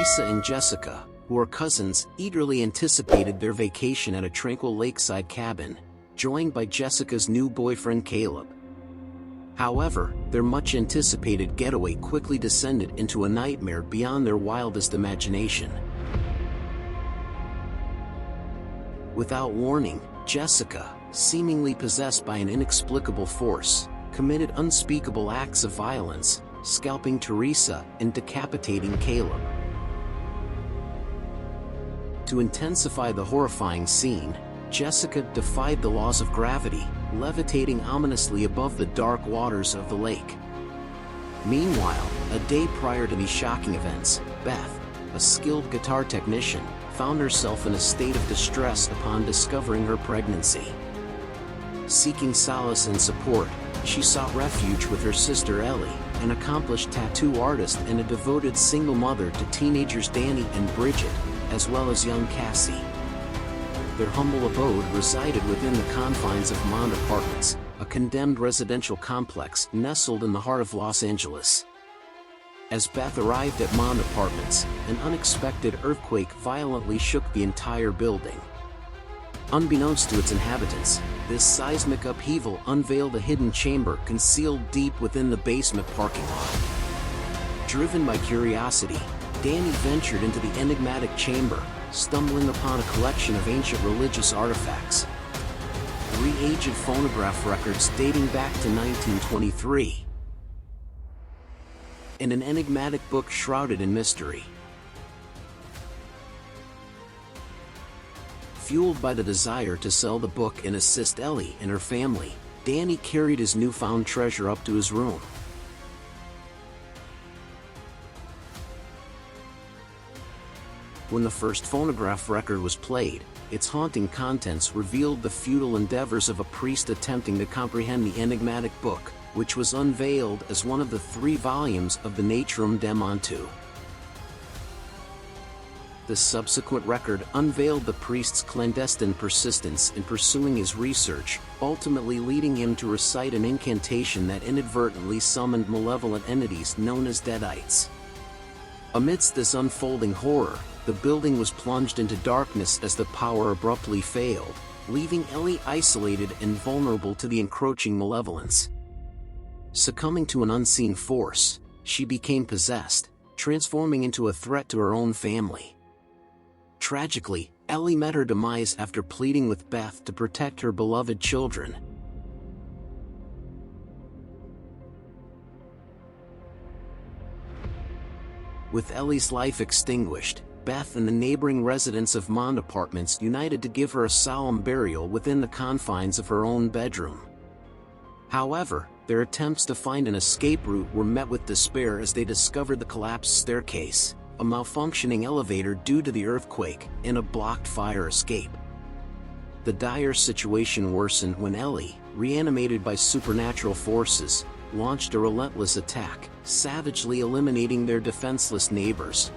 Theresa and Jessica, who are cousins, eagerly anticipated their vacation at a tranquil lakeside cabin, joined by Jessica's new boyfriend Caleb. However, their much-anticipated getaway quickly descended into a nightmare beyond their wildest imagination. Without warning, Jessica, seemingly possessed by an inexplicable force, committed unspeakable acts of violence, scalping Theresa and decapitating Caleb. To intensify the horrifying scene, Jessica defied the laws of gravity, levitating ominously above the dark waters of the lake. Meanwhile, a day prior to these shocking events, Beth, a skilled guitar technician, found herself in a state of distress upon discovering her pregnancy. Seeking solace and support, she sought refuge with her sister Ellie, an accomplished tattoo artist and a devoted single mother to teenagers Danny and Bridget, as well as young Cassie. Their humble abode resided within the confines of Mond Apartments, a condemned residential complex nestled in the heart of Los Angeles. As Beth arrived at Mond Apartments, an unexpected earthquake violently shook the entire building. Unbeknownst to its inhabitants, this seismic upheaval unveiled a hidden chamber concealed deep within the basement parking lot. Driven by curiosity, Danny ventured into the enigmatic chamber, stumbling upon a collection of ancient religious artifacts. 3 aged phonograph records dating back to 1923. And an enigmatic book shrouded in mystery. Fueled by the desire to sell the book and assist Ellie and her family, Danny carried his newfound treasure up to his room. When the first phonograph record was played, its haunting contents revealed the futile endeavors of a priest attempting to comprehend the enigmatic book, which was unveiled as one of the 3 volumes of the Naturum de Montu. The subsequent record unveiled the priest's clandestine persistence in pursuing his research, ultimately leading him to recite an incantation that inadvertently summoned malevolent entities known as Deadites. Amidst this unfolding horror, the building was plunged into darkness as the power abruptly failed, leaving Ellie isolated and vulnerable to the encroaching malevolence. Succumbing to an unseen force, she became possessed, transforming into a threat to her own family. Tragically, Ellie met her demise after pleading with Beth to protect her beloved children. With Ellie's life extinguished, Beth and the neighboring residents of Mond Apartments united to give her a solemn burial within the confines of her own bedroom. However, their attempts to find an escape route were met with despair as they discovered the collapsed staircase, a malfunctioning elevator due to the earthquake, and a blocked fire escape. The dire situation worsened when Ellie, reanimated by supernatural forces, launched a relentless attack, savagely eliminating their defenseless neighbors.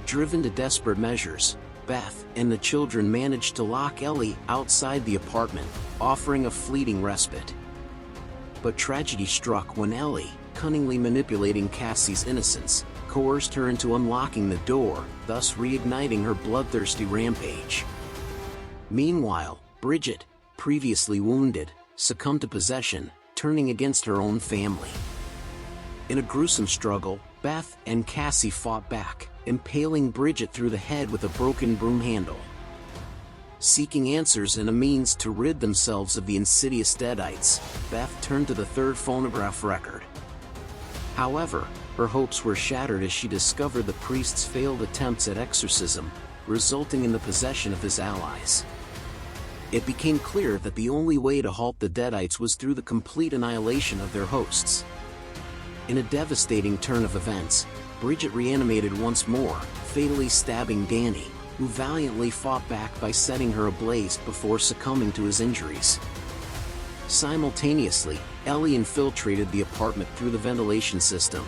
Driven to desperate measures, Beth and the children managed to lock Ellie outside the apartment, offering a fleeting respite. But tragedy struck when Ellie, cunningly manipulating Cassie's innocence, coerced her into unlocking the door, thus reigniting her bloodthirsty rampage. Meanwhile, Bridget, previously wounded, succumbed to possession, turning against her own family. In a gruesome struggle, Beth and Cassie fought back, impaling Bridget through the head with a broken broom handle. Seeking answers and a means to rid themselves of the insidious Deadites, Beth turned to the 3rd phonograph record. However, her hopes were shattered as she discovered the priest's failed attempts at exorcism, resulting in the possession of his allies. It became clear that the only way to halt the Deadites was through the complete annihilation of their hosts. In a devastating turn of events, Bridget reanimated once more, fatally stabbing Danny, who valiantly fought back by setting her ablaze before succumbing to his injuries. Simultaneously, Ellie infiltrated the apartment through the ventilation system.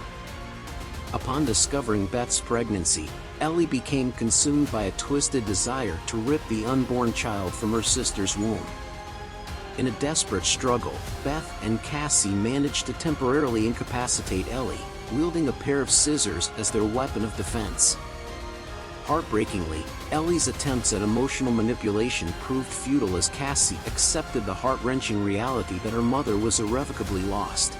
Upon discovering Beth's pregnancy, Ellie became consumed by a twisted desire to rip the unborn child from her sister's womb. In a desperate struggle, Beth and Cassie managed to temporarily incapacitate Ellie, wielding a pair of scissors as their weapon of defense. Heartbreakingly, Ellie's attempts at emotional manipulation proved futile as Cassie accepted the heart-wrenching reality that her mother was irrevocably lost.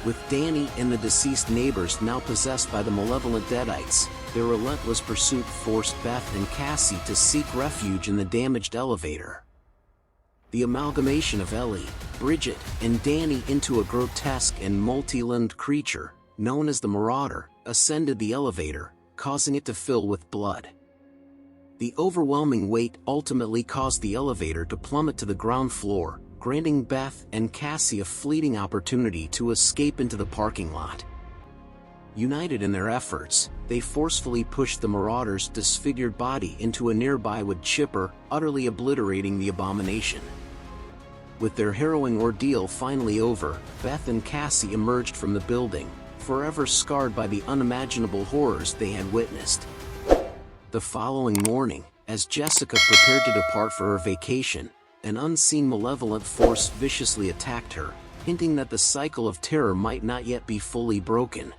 With Danny and the deceased neighbors now possessed by the malevolent Deadites, their relentless pursuit forced Beth and Cassie to seek refuge in the damaged elevator. The amalgamation of Ellie, Bridget, and Danny into a grotesque and multi-limbed creature, known as the Marauder, ascended the elevator, causing it to fill with blood. The overwhelming weight ultimately caused the elevator to plummet to the ground floor, granting Beth and Cassie a fleeting opportunity to escape into the parking lot. United in their efforts, they forcefully pushed the Marauder's disfigured body into a nearby wood chipper, utterly obliterating the abomination. With their harrowing ordeal finally over, Beth and Cassie emerged from the building, forever scarred by the unimaginable horrors they had witnessed. The following morning, as Jessica prepared to depart for her vacation, an unseen malevolent force viciously attacked her, hinting that the cycle of terror might not yet be fully broken.